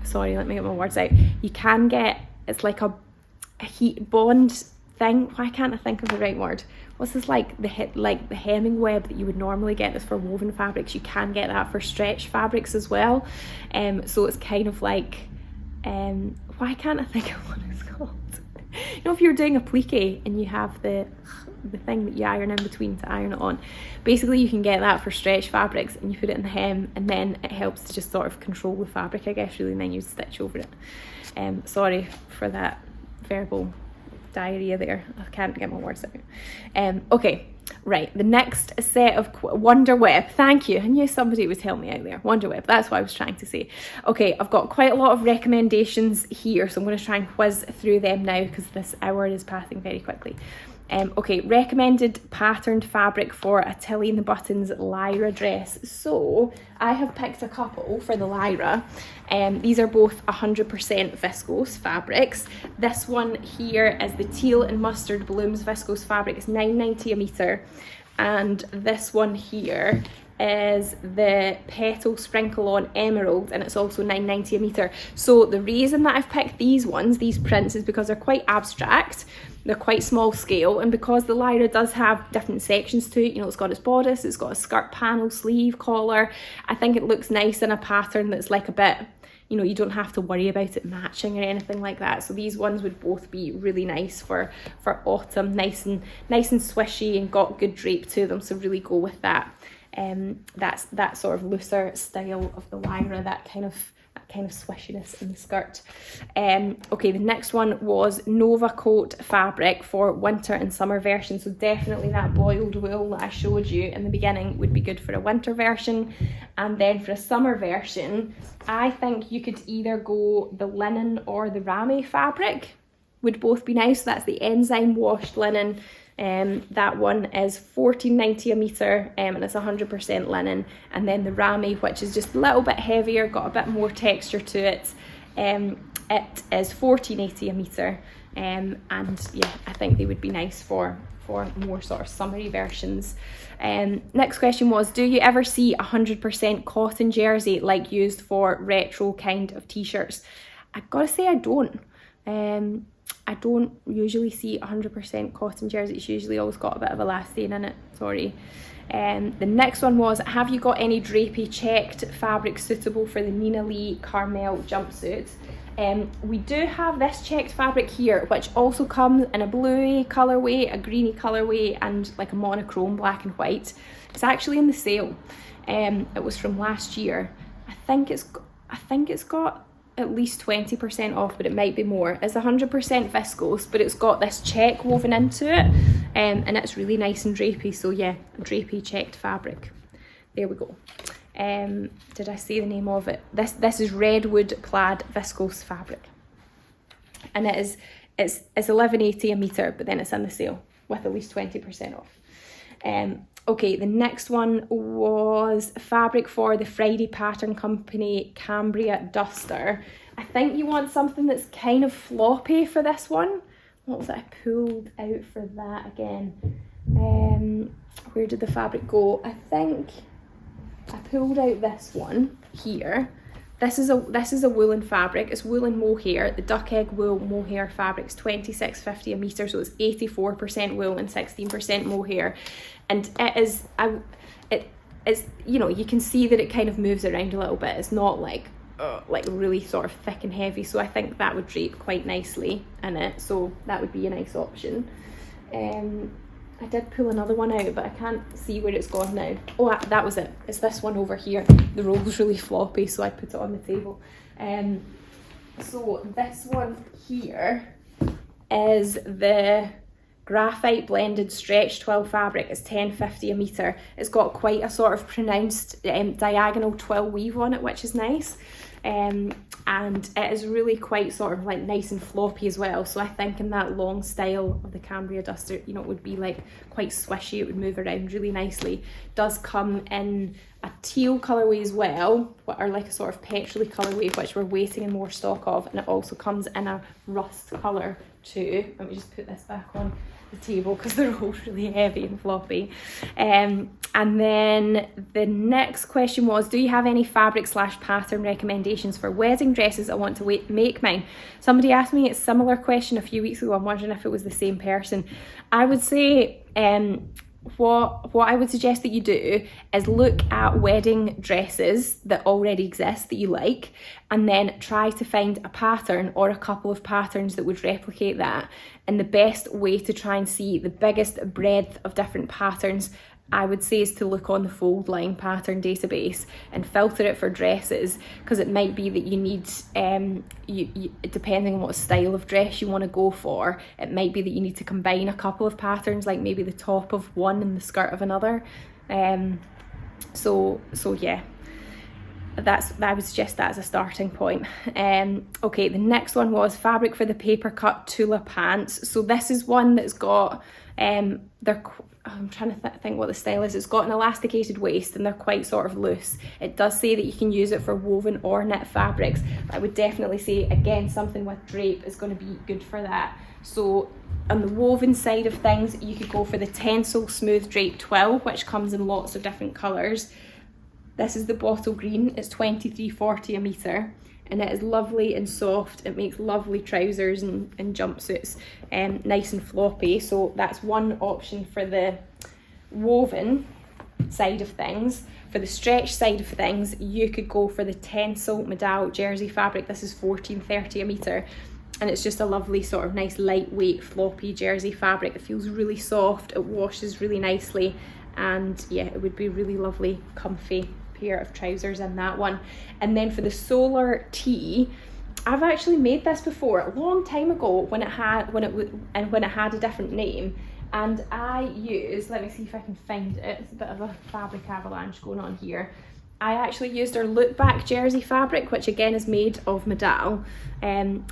sorry, let me get my words out. You can get, it's like a heat bond thing. Why can't I think of the right word? What's this, like the hemming web that you would normally get that's for woven fabrics? You can get that for stretch fabrics as well. So it's kind of like, why can't I think of what it's called? You know, if you're doing a plique and you have the thing that you iron in between to iron it on, basically you can get that for stretch fabrics and you put it in the hem, and then it helps to just sort of control the fabric, I guess, really, and then you stitch over it. Sorry for that verbal diarrhea there, I can't get my words out. Okay, right, the next set of Wonder Web, thank you, I knew somebody was helping me out there. Wonder Web, that's what I was trying to say. Okay, I've got quite a lot of recommendations here, so I'm going to try and whiz through them now because this hour is passing very quickly. Okay, recommended patterned fabric for a Tilly and the Buttons Lyra dress. So I have picked a couple for the Lyra. These are both 100% viscose fabrics. This one here is the Teal and Mustard Blooms viscose fabric. It's £9.90 a metre. And this one here is the Petal Sprinkle On Emerald, and it's also £9.90 a metre. So the reason that I've picked these ones, these prints, is because they're quite abstract. They're quite small scale, and because the Lyra does have different sections to it, you know, it's got its bodice, it's got a skirt panel, sleeve, collar. I think it looks nice in a pattern that's like a bit, you know, you don't have to worry about it matching or anything like that. So these ones would both be really nice for autumn, nice and swishy and got good drape to them. So really go with that. That's that sort of looser style of the Lyra, that kind of swishiness in the skirt. Okay, the next one was Nova Coat fabric for winter and summer version. So definitely that boiled wool that I showed you in the beginning would be good for a winter version. And then for a summer version, I think you could either go the linen or the ramie fabric, would both be nice. So that's the enzyme washed linen. That one is £14.90 a metre, and it's 100% linen. And then the ramie, which is just a little bit heavier, got a bit more texture to it, it is £14.80 a metre. And yeah, I think they would be nice for more sort of summery versions. Next question was, do you ever see 100% cotton jersey like used for retro kind of t-shirts? I've got to say I don't. I don't usually see 100% cotton jersey. It's usually always got a bit of elastane in it, sorry. The next one was, have you got any drapey checked fabric suitable for the Nina Lee Carmel jumpsuit? We do have this checked fabric here, which also comes in a bluey colourway, a greeny colourway, and like a monochrome black and white. It's actually in the sale. It was from last year. I think it's got at least 20% off, but it might be more. It's 100% viscose, but it's got this check woven into it, and it's really nice and drapey. So yeah, drapey checked fabric. There we go. Did I say the name of it? This is Redwood Plaid viscose fabric, and it's £11.80 a metre, but then it's in the sale with at least 20% off. Okay, the next one was fabric for the Friday Pattern Company Cambria Duster. I think you want something that's kind of floppy for this one. What was it I pulled out for that again? Where did the fabric go? I think I pulled out this one here. This is a woolen fabric. It's woolen mohair. The duck egg wool mohair fabric's £26.50 a metre, so it's 84% wool and 16% mohair. And it is, you know, you can see that it kind of moves around a little bit. It's not like really sort of thick and heavy, so I think that would drape quite nicely in it, so that would be a nice option. I did pull another one out, but I can't see where it's gone now. Oh, that was it. It's this one over here. The roll's really floppy, so I put it on the table. So this one here is the graphite blended stretch twill fabric. It's £10.50 a metre. It's got quite a sort of pronounced diagonal twill weave on it, which is nice. And it is really quite sort of like nice and floppy as well. So I think in that long style of the Cambria duster, you know, it would be like quite swishy. It would move around really nicely. Does come in a teal colourway as well, or like a sort of petrol-y colourway, which we're waiting in more stock of. And it also comes in a rust colour too. Let me just put this back on the table because they're all really heavy and floppy. And then the next question was, do you have any fabric / pattern recommendations for wedding dresses? I want to make mine. Somebody asked me a similar question a few weeks ago. I'm wondering if it was the same person. I would say what I would suggest that you do is look at wedding dresses that already exist that you like, and then try to find a pattern or a couple of patterns that would replicate that. And the best way to try and see the biggest breadth of different patterns, I would say, is to look on the fold line pattern database and filter it for dresses, because it might be that you need, depending on what style of dress you want to go for, it might be that you need to combine a couple of patterns, like maybe the top of one and the skirt of another. So yeah, I would suggest that as a starting point. Okay, the next one was fabric for the paper cut Tula pants. So this is one that's got, I'm trying to think what the style is. It's got an elasticated waist and they're quite sort of loose. It does say that you can use it for woven or knit fabrics, but I would definitely say, again, something with drape is going to be good for that. So on the woven side of things, you could go for the Tencel Smooth Drape Twill, which comes in lots of different colours. This is the bottle green. It's £23.40 a metre, and it is lovely and soft. It makes lovely trousers and jumpsuits, nice and floppy. So that's one option for the woven side of things. For the stretch side of things, you could go for the Tencel Medal jersey fabric. This is £14.30 a metre, and it's just a lovely sort of nice lightweight floppy jersey fabric. It feels really soft, it washes really nicely, and yeah, it would be really lovely, comfy pair of trousers in that one. And then for the Solar Tee, I've actually made this before a long time ago when it had a different name, and I used, let me see if I can find it, it's a bit of a fabric avalanche going on here. I actually used our look back jersey fabric, which again is made of Medal.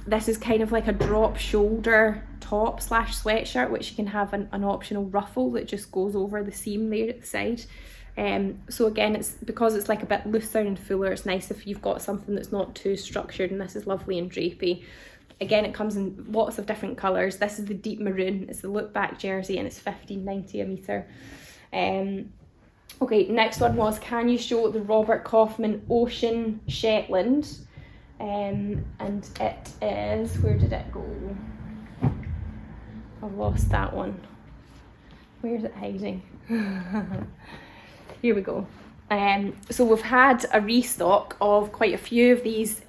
This is kind of like a drop shoulder top / sweatshirt, which you can have an optional ruffle that just goes over the seam there at the side. So again, it's because it's like a bit looser and fuller, it's nice if you've got something that's not too structured, and this is lovely and drapey. Again, it comes in lots of different colours. This is the deep maroon, it's the look back jersey, and it's £15.90 a metre. Okay, next one was, can you show the Robert Kaufman Ocean Shetland? And it is, where did it go? I've lost that one. Where's it hiding? Here we go. So we've had a restock of quite a few of these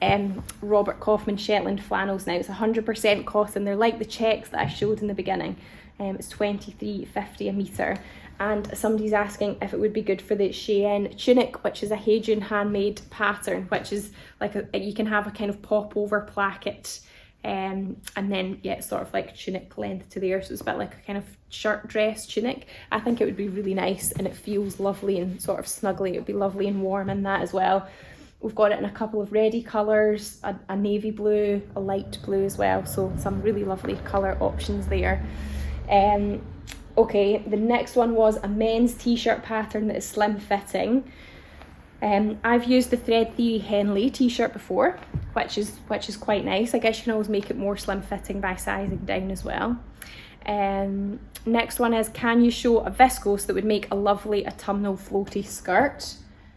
Robert Kaufman Shetland flannels now. It's 100% cotton. They're like the checks that I showed in the beginning. It's £23.50 a metre. And somebody's asking if it would be good for the Cheyenne tunic, which is a Hadrian handmade pattern, which is like you can have a kind of pop over placket, and then yeah, it's sort of like tunic length to there, so it's a bit like a kind of shirt dress tunic. I think it would be really nice, and it feels lovely and sort of snuggly. It would be lovely and warm in that as well. We've got it in a couple of ready colours, a navy blue, a light blue as well, so some really lovely colour options there. Okay, the next one was a men's t-shirt pattern that is slim fitting. I've used the Thread Theory Henley t-shirt before, which is quite nice. I guess you can always make it more slim fitting by sizing down as well. Next one is, can you show a viscose that would make a lovely autumnal floaty skirt?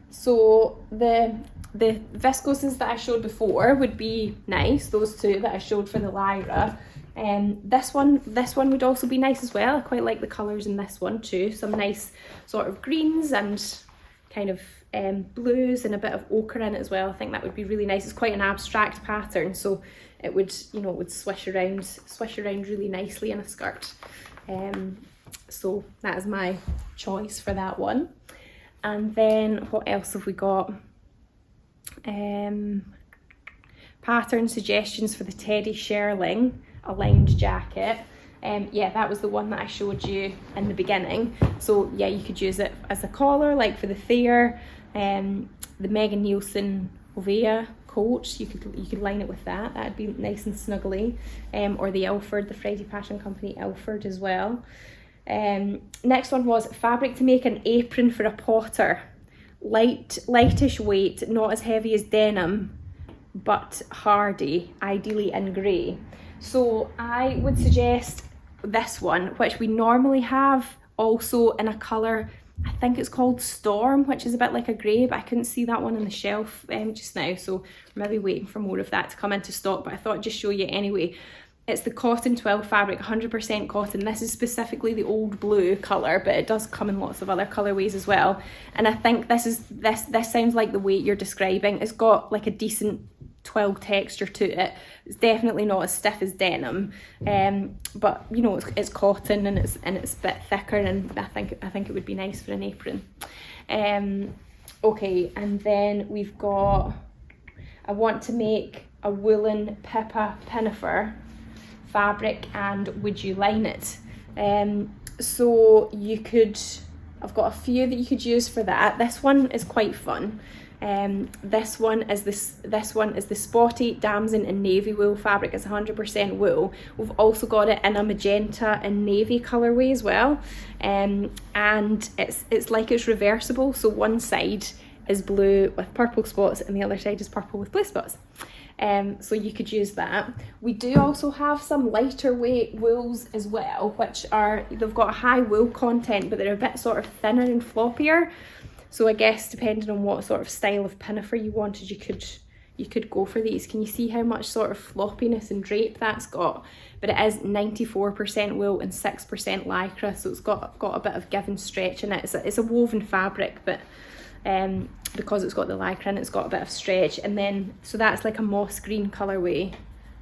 So the viscoses that I showed before would be nice, those two that I showed for the Lyra. This one would also be nice as well. I quite like the colours in this one too. Some nice sort of greens and kind of blues and a bit of ochre in it as well. I think that would be really nice. It's quite an abstract pattern, so it would, you know, it would swish around really nicely in a skirt. So that is my choice for that one. And then what else have we got? Pattern suggestions for the Teddy shearling, a lined jacket. Yeah, that was the one that I showed you in the beginning. So yeah, you could use it as a collar, like for the Thayer, the Megan Nielsen Ovea coat. You could line it with that. That'd be nice and snuggly. Or the Ilford, the Friday Fashion Company Ilford as well. Next one was fabric to make an apron for a potter. Lightish weight, not as heavy as denim, but hardy, ideally in grey. So I would suggest this one, which we normally have also in a colour, I think it's called Storm, which is a bit like a grey, but I couldn't see that one on the shelf just now, so I'm maybe waiting for more of that to come into stock, but I thought I'd just show you anyway. It's the cotton twill fabric, 100% cotton. This is specifically the old blue colour, but it does come in lots of other colourways as well. And I think this sounds like the weight you're describing. It's got like a decent twill texture to it. It's definitely not as stiff as denim, but you know, it's cotton and it's a bit thicker, and I think it would be nice for an apron. Okay, and then we've got, I want to make a woolen pippa pinafore fabric, and would you line it? So you could, I've got a few that you could use for that. This one is quite fun. This one is the spotty damson and navy wool fabric. It's 100% wool. We've also got it in a magenta and navy colourway as well, and it's like it's reversible. So one side is blue with purple spots, and the other side is purple with blue spots. So you could use that. We do also have some lighter weight wools as well, which are, they've got a high wool content, but they're a bit sort of thinner and floppier. So I guess depending on what sort of style of pinafore you wanted, you could go for these. Can you see how much sort of floppiness and drape that's got? But it is 94% wool and 6% lycra, so it's got a bit of give and stretch in it. It's a woven fabric, but because it's got the lycra in it, it's got a bit of stretch. And then, so that's like a moss green colourway,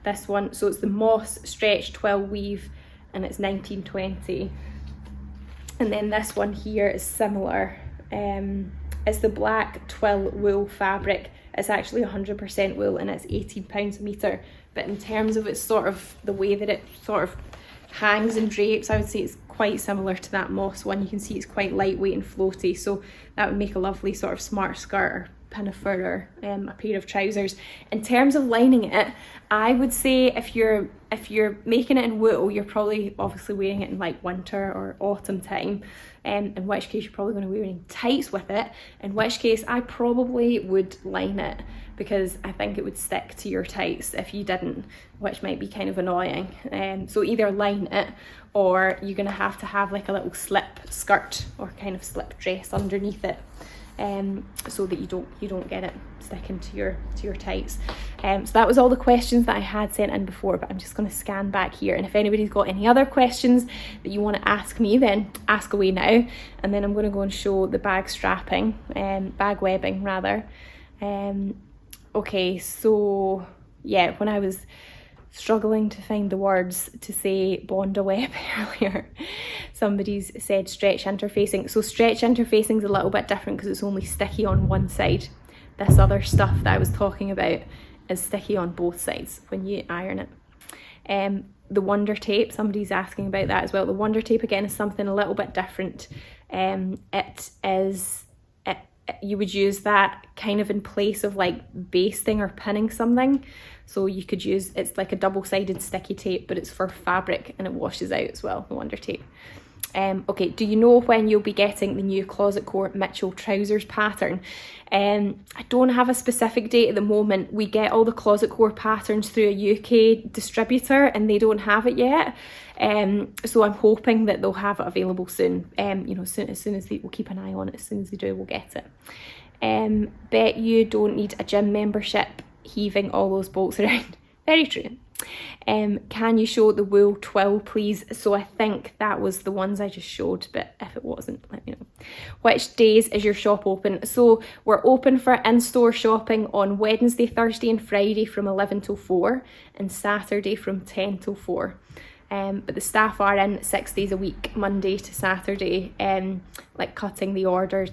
this one. So it's the moss stretch twill weave, and it's 1920. And then this one here is similar. It's the black twill wool fabric. It's actually 100% wool, and it's £18 a metre. But in terms of its sort of, the way that it sort of hangs and drapes, I would say it's quite similar to that moss one. You can see it's quite lightweight and floaty, so that would make a lovely sort of smart skirt or pinafore or a pair of trousers. In terms of lining it, I would say if you're making it in wool, you're probably obviously wearing it in like winter or autumn time, in which case you're probably going to be wearing tights with it, in which case I probably would line it, because I think it would stick to your tights if you didn't, which might be kind of annoying. So either line it, or you're going to have like a little slip skirt or kind of slip dress underneath it, so that you don't get it sticking to your tights. So that was all the questions that I had sent in before, but I'm just going to scan back here, and if anybody's got any other questions that you want to ask me, then ask away now, and then I'm going to go and show the bag strapping, bag webbing rather. Okay, so yeah, when I was struggling to find the words to say Bonda web earlier, somebody's said stretch interfacing. So stretch interfacing is a little bit different because it's only sticky on one side. This other stuff that I was talking about is sticky on both sides when you iron it. The wonder tape, somebody's asking about that as well. The wonder tape again is something a little bit different. You would use that kind of in place of like basting or pinning something. So you could use, it's like a double-sided sticky tape, but it's for fabric and it washes out as well, the wonder tape. Okay, do you know when you'll be getting the new Closet Core Mitchell trousers pattern? I don't have a specific date at the moment. We get all the Closet Core patterns through a UK distributor and they don't have it yet. So I'm hoping that they'll have it available soon. You know, as soon as they, we'll keep an eye on it. As soon as they do, we'll get it. Bet you don't need a gym membership heaving all those bolts around. Very true. Can you show the wool twill please? So I think that was the ones I just showed, but if it wasn't, let me know. Which days is your shop open? So we're open for in-store shopping on Wednesday, Thursday and Friday from 11 till 4 and Saturday from 10 till 4. but the staff are in 6 days a week, Monday to Saturday, like cutting the orders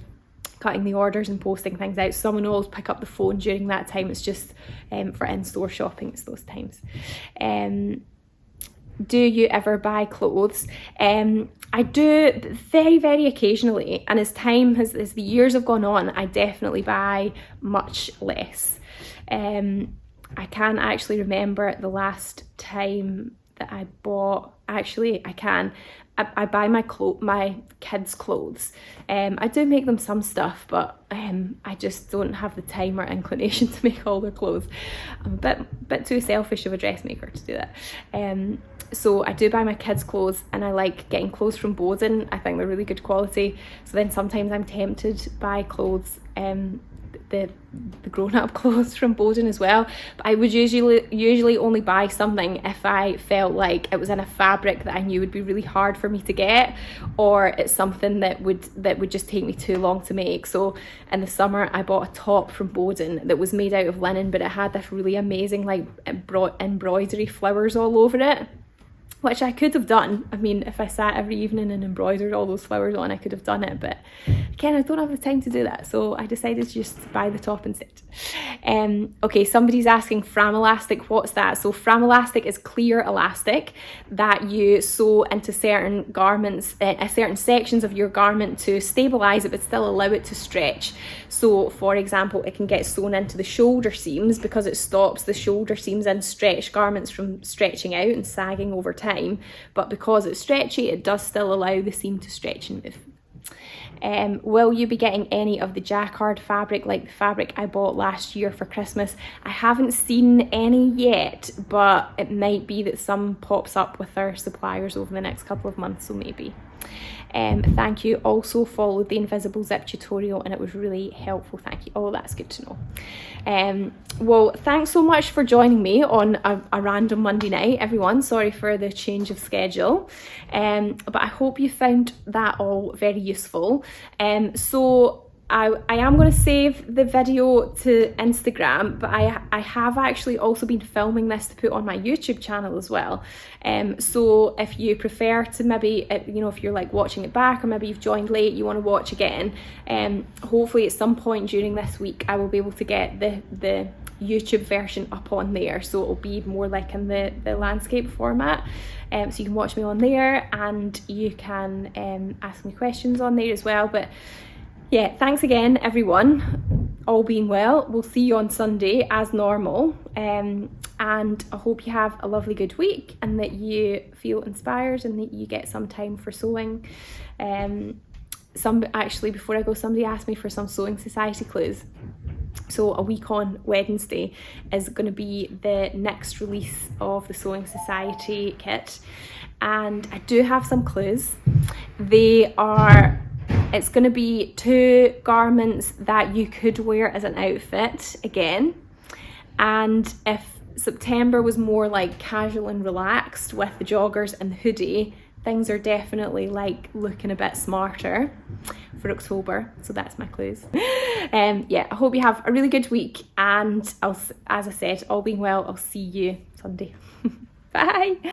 and posting things out. Someone will always pick up the phone during that time. It's just for in-store shopping, it's those times. Do you ever buy clothes? I do, very, very occasionally, and as the years have gone on, I definitely buy much less. I can't actually remember the last time that I bought. Actually, I buy my kids' clothes. I do make them some stuff, but I just don't have the time or inclination to make all their clothes. I'm a bit too selfish of a dressmaker to do that. So I do buy my kids' clothes, and I like getting clothes from Boden. I think they're really good quality. So then sometimes I'm tempted by clothes, the grown-up clothes from Boden as well. But I would usually only buy something if I felt like it was in a fabric that I knew would be really hard for me to get, or it's something that would just take me too long to make. So in the summer I bought a top from Boden that was made out of linen, but it had this really amazing like embroidery flowers all over it, which I could have done. I mean, if I sat every evening and embroidered all those flowers on, I could have done it, but again, I don't have the time to do that, so I decided to just buy the top instead. Okay, somebody's asking framelastic, what's that? So framelastic is clear elastic that you sew into certain garments, certain sections of your garment to stabilise it but still allow it to stretch. So for example, it can get sewn into the shoulder seams because it stops the shoulder seams in stretched garments from stretching out and sagging over time, but because it's stretchy, it does still allow the seam to stretch and move. Will you be getting any of the jacquard fabric, like the fabric I bought last year for Christmas? I haven't seen any yet, but it might be that some pops up with our suppliers over the next couple of months, so maybe. Thank you. Also followed the invisible zip tutorial and it was really helpful. Thank you. Oh, that's good to know. Well, thanks so much for joining me on a random Monday night, everyone. Sorry for the change of schedule, but I hope you found that all very useful. So I am going to save the video to Instagram, but I have actually also been filming this to put on my YouTube channel as well. So if you prefer to maybe, you know, if you're like watching it back, or maybe you've joined late, you want to watch again, hopefully at some point during this week I will be able to get the YouTube version up on there, so it'll be more like in the landscape format. So you can watch me on there, and you can ask me questions on there as well. But yeah, thanks again everyone. All being well, we'll see you on Sunday as normal, and I hope you have a lovely good week and that you feel inspired and that you get some time for sewing. Actually, before I go, somebody asked me for some Sewing Society clues. So a week on Wednesday is going to be the next release of the Sewing Society kit, and I do have some clues. It's going to be 2 garments that you could wear as an outfit again, and if September was more like casual and relaxed with the joggers and the hoodie, things are definitely like looking a bit smarter for October. So that's my clues. Yeah, I hope you have a really good week, and as I said, all being well, I'll see you Sunday. Bye.